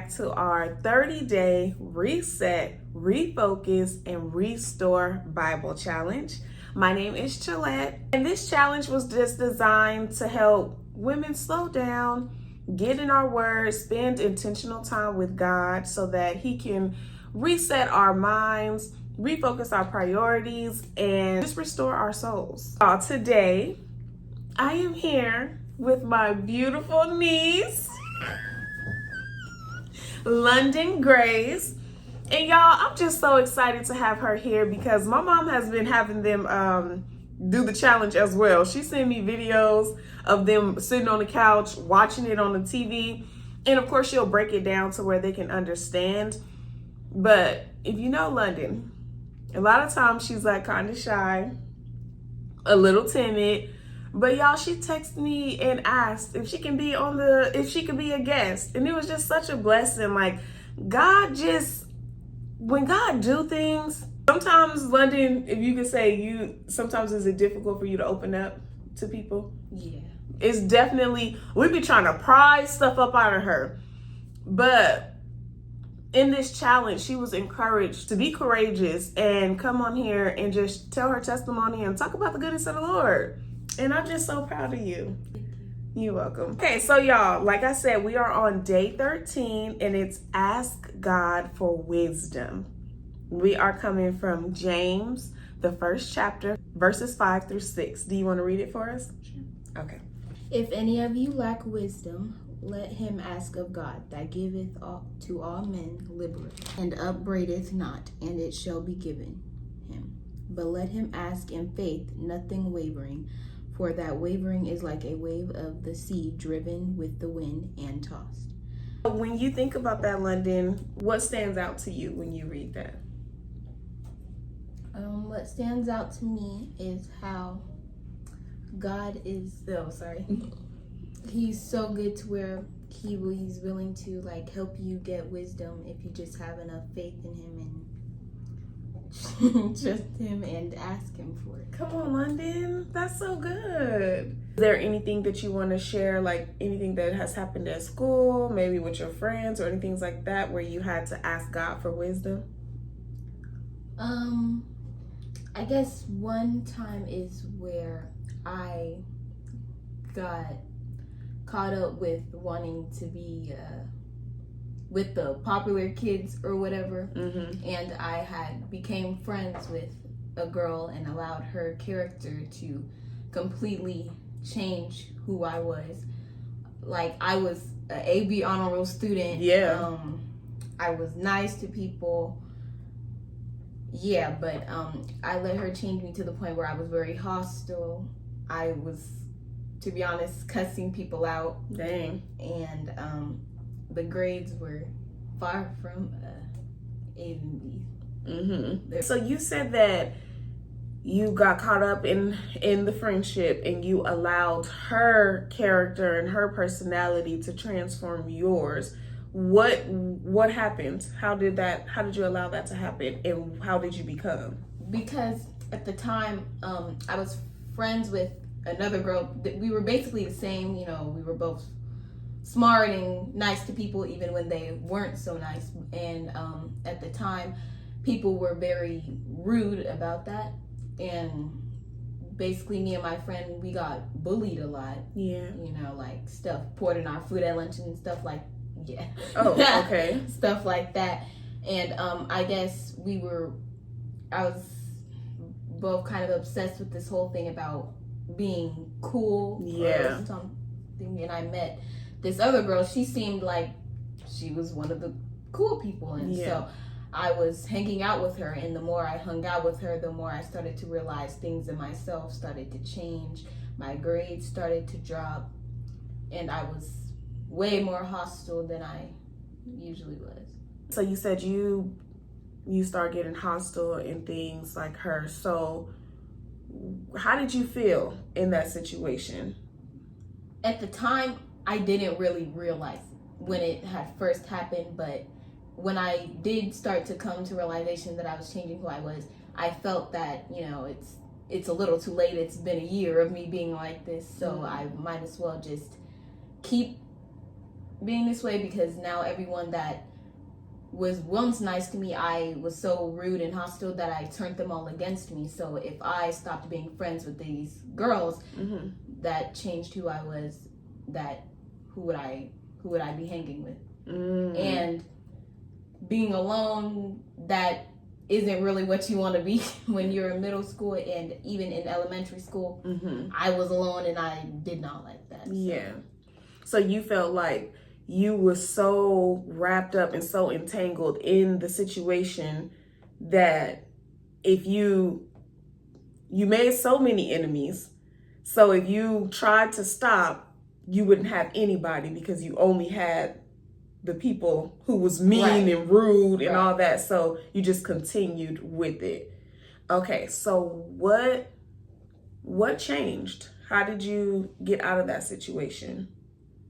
back to our 30-day reset, refocus, and restore Bible challenge. My name is Chillette, and this challenge was just designed to help women slow down, get in our word, spend intentional time with God so that He can reset our minds, refocus our priorities, and just restore our souls. Today, I am here with my beautiful niece, Londyn Grace. And y'all, I'm just so excited to have her here because my mom has been having them do the challenge as well. She sent me videos of them sitting on the couch, watching it on the TV. And of course, she'll break it down to where they can understand. But if you know Londyn, a lot of times she's like kind of shy, a little timid. But y'all, she texted me and asked if she can be a guest. And it was just such a blessing. Like, when God do things, sometimes, Londyn, if you could say, sometimes is it difficult for you to open up to people? Yeah. It's definitely, we be trying to pry stuff up out of her. But in this challenge, she was encouraged to be courageous and come on here and just tell her testimony and talk about the goodness of the Lord. And I'm just so proud of you. You're welcome. Okay, so y'all, like I said, we are on day 13 and it's Ask God for Wisdom. We are coming from James, the first chapter, verses 5 through 6. Do you want to read it for us? Sure. Okay. If any of you lack wisdom, let him ask of God, that giveth to all men liberally, and upbraideth not, and it shall be given him. But let him ask in faith, nothing wavering. For that wavering is like a wave of the sea driven with the wind and tossed. When you think about that, Londyn, what stands out to you when you read that? What stands out to me is how God is, He's so good to where He's willing to like help you get wisdom if you just have enough faith in Him and just Him and ask Him for it. Come on, Londyn. That's so good. Is there anything that you want to share, like anything that has happened at school, maybe with your friends or anything like that, where you had to ask God for wisdom? I guess one time is where I got caught up with wanting to be with the popular kids or whatever. Mm-hmm. And I became friends with a girl and allowed her character to completely change who I was. Like, I was an AB honor roll student. Yeah. I was nice to people. Yeah, but I let her change me to the point where I was very hostile. I was, to be honest, cussing people out. Dang. And the grades were far from A and B. Mm-hmm. So you said that you got caught up in the friendship and you allowed her character and her personality to transform yours. What happened? How did you allow that to happen, and how did you become? Because at the time, I was friends with another girl. We were basically the same, we were both smart and nice to people even when they weren't so nice. And at the time, people were very rude about that. And basically me and my friend, we got bullied a lot. Yeah. Like stuff poured in our food at lunch and stuff like, yeah. Oh, okay. Stuff like that. And I guess I was both kind of obsessed with this whole thing about being cool. Yeah. Or something. And I met this other girl. She seemed like she was one of the cool people. And so I was hanging out with her. And the more I hung out with her, the more I started to realize things in myself started to change. My grades started to drop. And I was way more hostile than I usually was. So you said you start getting hostile and things like her. So how did you feel in that situation? At the time, I didn't really realize when it had first happened, but when I did start to come to realization that I was changing who I was, I felt that, it's a little too late. It's been a year of me being like this, so I might as well just keep being this way because now everyone that was once nice to me, I was so rude and hostile that I turned them all against me. So if I stopped being friends with these girls, that changed who I was. Who would I be hanging with? And being alone, that isn't really what you want to be when you're in middle school and even in elementary school. I was alone and I did not like that. Yeah. So you felt like you were so wrapped up and so entangled in the situation that if you made so many enemies, so if you tried to stop, you wouldn't have anybody because you only had the people who was mean and rude and all that. So you just continued with it. Okay, so what changed? How did you get out of that situation?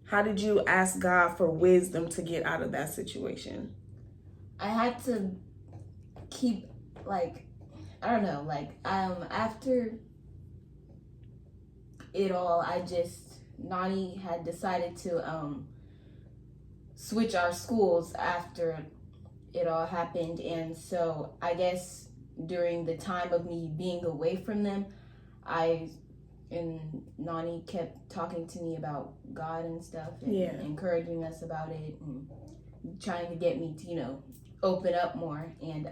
How did you ask God for wisdom to get out of that situation? I had to keep, like, I don't know, like, after it all, Nani had decided to switch our schools after it all happened. And so I guess during the time of me being away from them, and Nani kept talking to me about God and stuff and encouraging us about it and trying to get me to, open up more. And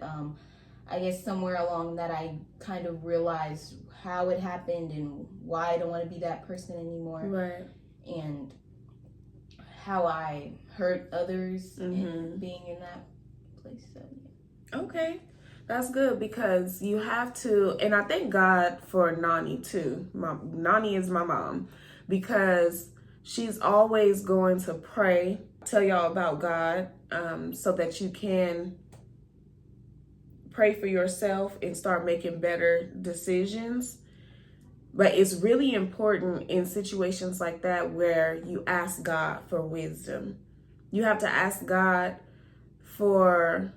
I guess somewhere along that I kind of realized how it happened and why I don't want to be that person anymore. Right. And how I hurt others in being in that place. So, yeah. Okay. That's good because you have to, and I thank God for Nani too. Nani is my mom because she's always going to pray, tell y'all about God, so that you can pray for yourself and start making better decisions. But it's really important in situations like that where you ask God for wisdom. You have to ask God for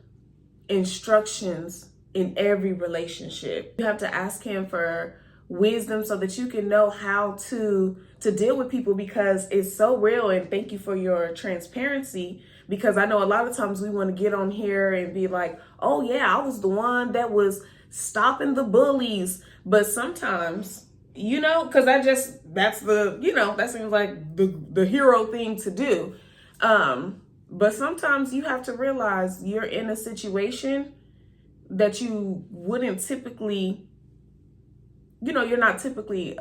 instructions in every relationship. You have to ask him for wisdom so that you can know how to deal with people because it's so real. And thank you for your transparency because I know a lot of times we want to get on here and be like, oh yeah, I was the one that was stopping the bullies. But sometimes, because that's that seems like the hero thing to do. But sometimes you have to realize you're in a situation that you wouldn't typically, you're not typically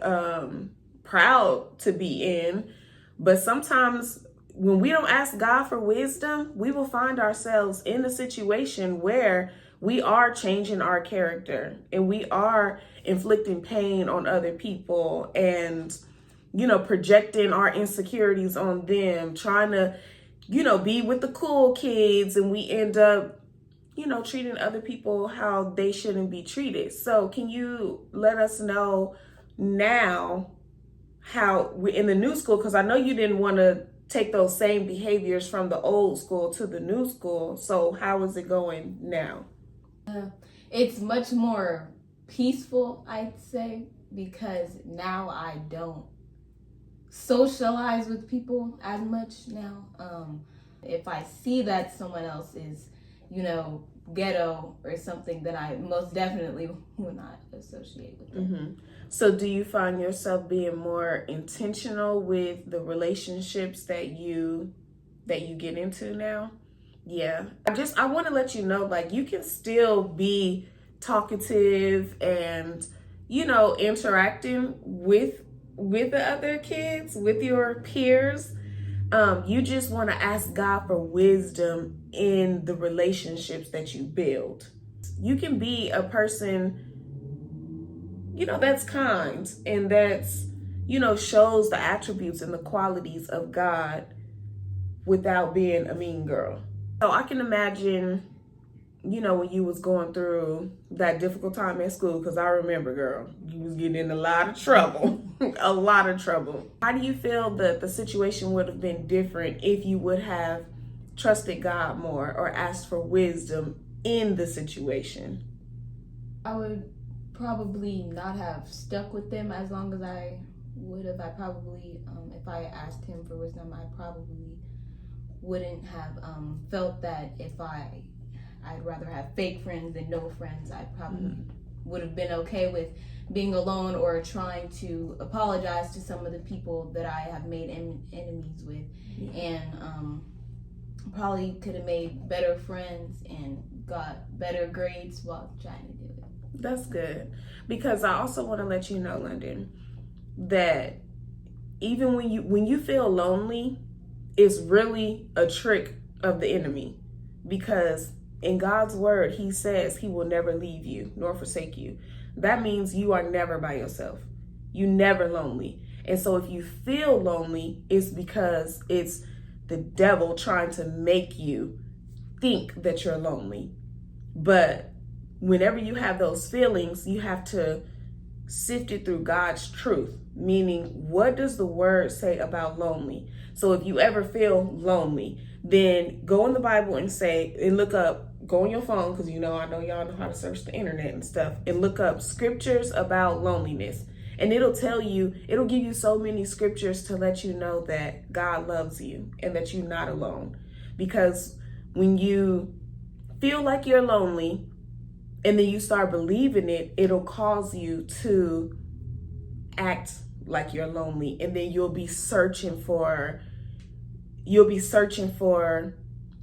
proud to be in. But sometimes when we don't ask God for wisdom, we will find ourselves in a situation where we are changing our character and we are inflicting pain on other people and, projecting our insecurities on them, trying to be with the cool kids, and we end up, treating other people how they shouldn't be treated. So can you let us know now how we're in the new school? Because I know you didn't want to take those same behaviors from the old school to the new school. So how is it going now? It's much more peaceful, I'd say, because now I don't socialize with people as much now. If I see that someone else is, ghetto or something, then I most definitely will not associate with them. So do you find yourself being more intentional with the relationships that you get into now? Yeah. I want to let you know, like, you can still be talkative and, interacting with the other kids, with your peers. You just want to ask God for wisdom in the relationships that you build. You can be a person, that's kind and that's, shows the attributes and the qualities of God without being a mean girl. So I can imagine, when you was going through that difficult time at school, because I remember, girl, you was getting in a lot of trouble, a lot of trouble. How do you feel that the situation would have been different if you would have trusted God more or asked for wisdom in the situation? I would probably not have stuck with them as long as I would have. I probably, if I asked him for wisdom, I probably wouldn't have felt that if I'd rather have fake friends than no friends. I probably would have been okay with being alone or trying to apologize to some of the people that I have made enemies with, and probably could have made better friends and got better grades while trying to do it. That's good, because I also want to let you know, Londyn, that even when you feel lonely, it's really a trick of the enemy, because in God's word, he says he will never leave you nor forsake you. That means you are never by yourself. You never lonely. And so if you feel lonely, it's because it's the devil trying to make you think that you're lonely. But whenever you have those feelings, you have to sift it through God's truth, meaning what does the word say about lonely? So if you ever feel lonely, then go in the Bible and look up, go on your phone, because I know y'all know how to search the internet and stuff, and look up scriptures about loneliness. And it'll give you so many scriptures to let you know that God loves you and that you're not alone. Because when you feel like you're lonely and then you start believing it, it'll cause you to act like you're lonely, and then you'll be searching for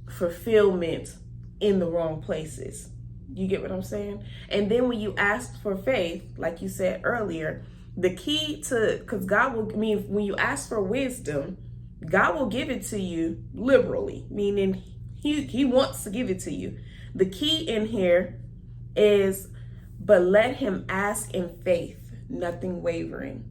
fulfillment in the wrong places. You get what I'm saying? And then when you ask for faith, like you said earlier, the key to, because when you ask for wisdom, God will give it to you liberally, meaning he wants to give it to you. The key in here is, but let him ask in faith, nothing wavering.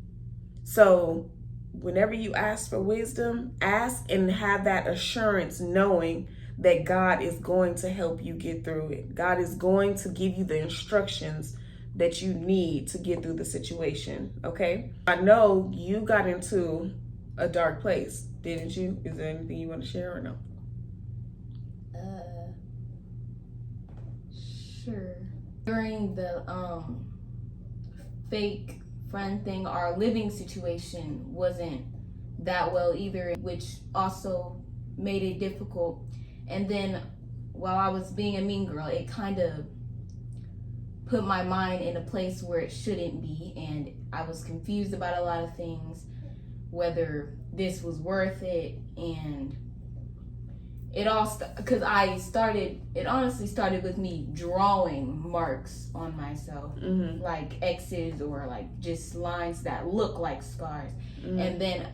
So whenever you ask for wisdom, ask and have that assurance, knowing that God is going to help you get through it. God is going to give you the instructions that you need to get through the situation, okay? I know you got into a dark place, didn't you? Is there anything you want to share or no? Sure. During the fake friend thing, our living situation wasn't that well either, which also made it difficult. And then while I was being a mean girl, it kind of put my mind in a place where it shouldn't be, and I was confused about a lot of things, whether this was worth it. And it all because it honestly started with me drawing marks on myself, like X's or like just lines that look like scars. And then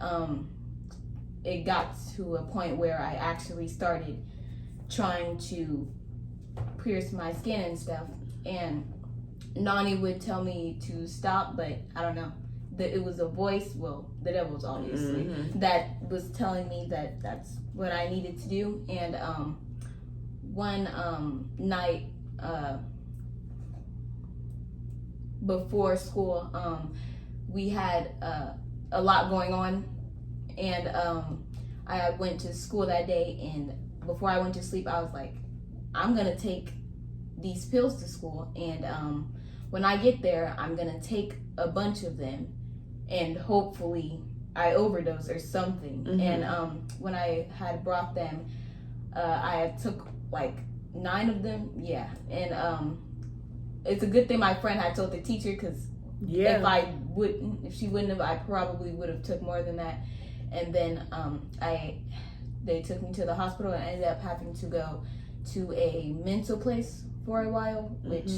it got to a point where I actually started trying to pierce my skin and stuff, and Nani would tell me to stop, but I don't know, that it was a voice, well, the devil's obviously, that was telling me that that's what I needed to do. And one night before school, we had a lot going on, and I went to school that day, and before I went to sleep, I was like, I'm gonna take these pills to school, and when I get there, I'm gonna take a bunch of them, and hopefully I overdose or something. And when I had brought them, I took like 9 of them, and it's a good thing my friend had told the teacher, because if she wouldn't have, I probably would have took more than that. And then they took me to the hospital, and I ended up having to go to a mental place for a while, which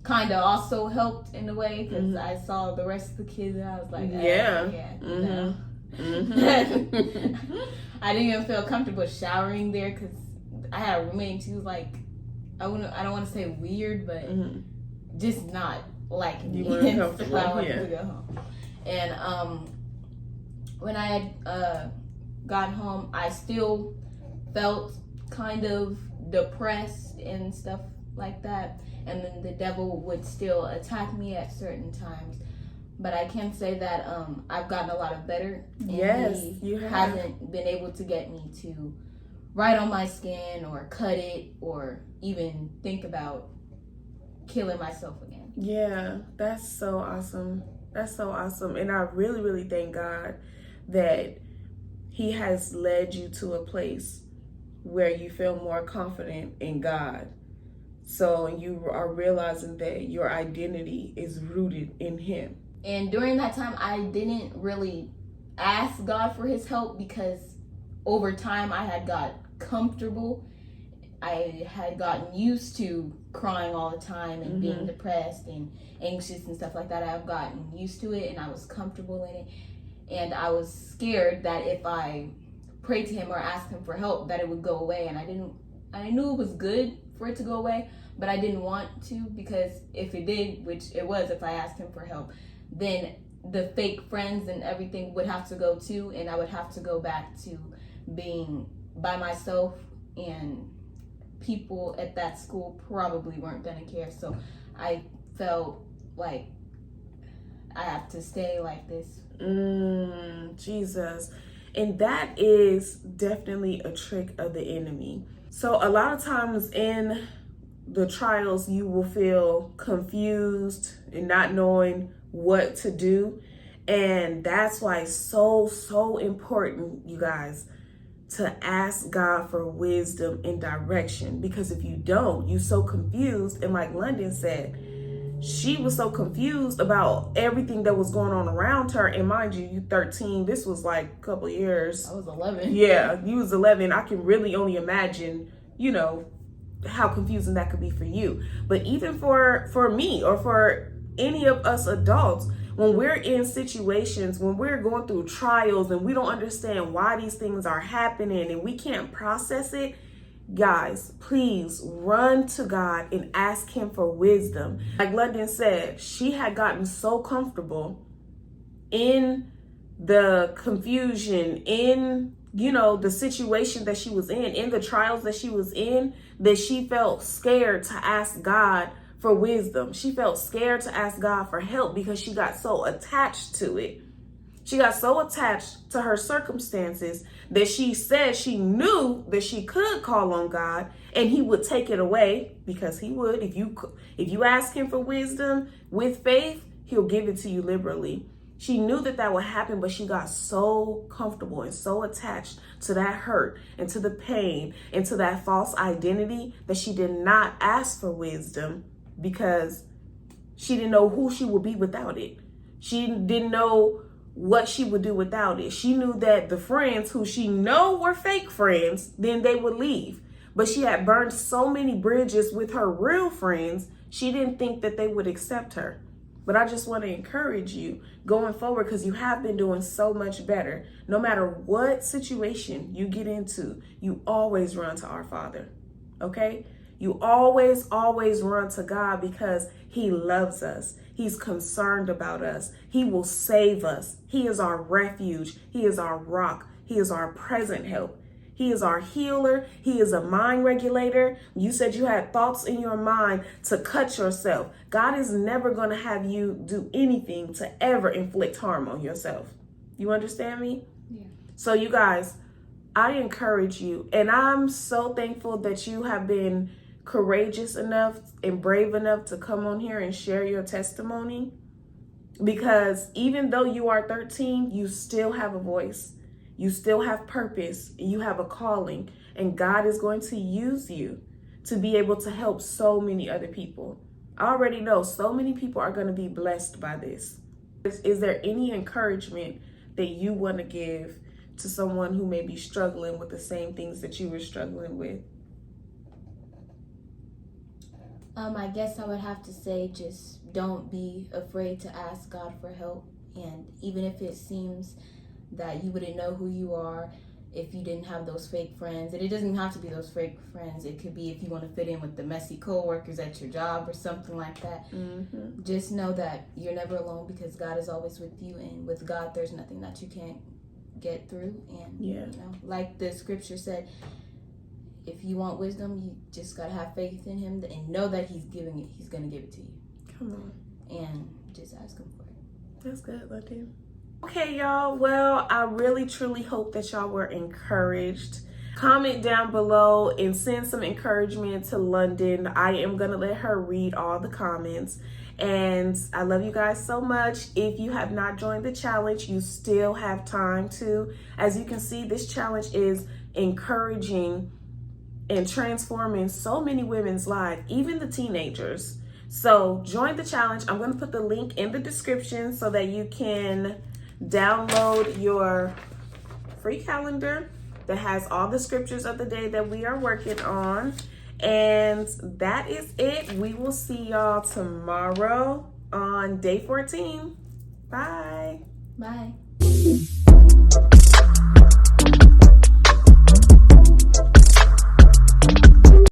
kind of also helped in a way, because I saw the rest of the kids, and I was like, no. I didn't even feel comfortable showering there, because I had a roommate, and she was like, I don't want to say weird, but just not liking me. So I wanted to go home. And when I had got home, I still felt kind of depressed and stuff like that, and then the devil would still attack me at certain times. But I can say that I've gotten a lot of better. Yes, you have. Hasn't been able to get me to write on my skin or cut it or even think about killing myself again. Yeah, that's so awesome. That's so awesome. And I really, really thank God that he has led you to a place where you feel more confident in God. So you are realizing that your identity is rooted in Him. And during that time, I didn't really ask God for His help because over time I had got comfortable. I had gotten used to crying all the time and being depressed and anxious and stuff like that. I've gotten used to it and I was comfortable in it. And I was scared that if I prayed to Him or asked Him for help, that it would go away. And I knew it was good for it to go away, but I didn't want to, because if it did, which it was if I asked Him for help, then the fake friends and everything would have to go too, and I would have to go back to being by myself, and people at that school probably weren't going to care. So I felt like I have to stay like this. Jesus. And that is definitely a trick of the enemy. So a lot of times in the trials, you will feel confused and not knowing what to do. And that's why it's so important, you guys, to ask God for wisdom and direction. Because if you don't, you're so confused. And like Londyn said, she was so confused about everything that was going on around her. And mind you, you 13. This was like a couple of years. I was 11. Yeah, you was 11. I can really only imagine, how confusing that could be for you. But even for me or for any of us adults, when we're in situations, when we're going through trials and we don't understand why these things are happening and we can't process it, guys, please run to God and ask Him for wisdom. Like Londyn said, she had gotten so comfortable in the confusion, in the situation that she was in the trials that she was in, that she felt scared to ask God for wisdom. She felt scared to ask God for help because she got so attached to it. She got so attached to her circumstances that she said she knew that she could call on God and He would take it away, because He would. If you ask Him for wisdom with faith, He'll give it to you liberally. She knew that would happen, but she got so comfortable and so attached to that hurt and to the pain and to that false identity that she did not ask for wisdom, because she didn't know who she would be without it. She didn't know what she would do without it. She knew that the friends who she know were fake friends, then they would leave. But she had burned so many bridges with her real friends, she didn't think that they would accept her. But I just want to encourage you going forward, because you have been doing so much better. No matter what situation you get into, you always run to our Father, okay? You always run to God, because He loves us. He's concerned about us. He will save us. He is our refuge. He is our rock. He is our present help. He is our healer. He is a mind regulator. You said you had thoughts in your mind to cut yourself. God is never going to have you do anything to ever inflict harm on yourself. You understand me? Yeah. So you guys, I encourage you, and I'm so thankful that you have been courageous enough and brave enough to come on here and share your testimony, because even though you are 13, you still have a voice. You still have purpose. You have a calling, and God is going to use you to be able to help so many other people. I already know so many people are going to be blessed by this. Is there any encouragement that you want to give to someone who may be struggling with the same things that you were struggling with? I guess I would have to say, just don't be afraid to ask God for help. And even if it seems that you wouldn't know who you are if you didn't have those fake friends, and it doesn't have to be those fake friends. It could be if you want to fit in with the messy coworkers at your job or something like that. Mm-hmm. Just know that you're never alone, because God is always with you, and with God there's nothing that you can't get through. And like the scripture said, if you want wisdom, you just gotta have faith in Him and know that He's giving it. He's gonna give it to you. Come on. And just ask Him for it. That's good, Londyn. Okay, y'all. Well, I really, truly hope that y'all were encouraged. Comment down below and send some encouragement to Londyn. I am gonna let her read all the comments. And I love you guys so much. If you have not joined the challenge, you still have time to. As you can see, this challenge is encouraging and transforming so many women's lives, even the teenagers. So join the challenge. I'm going to put the link in the description so that you can download your free calendar that has all the scriptures of the day that we are working on. And that is it. We will see y'all tomorrow on day 14. Bye. Bye.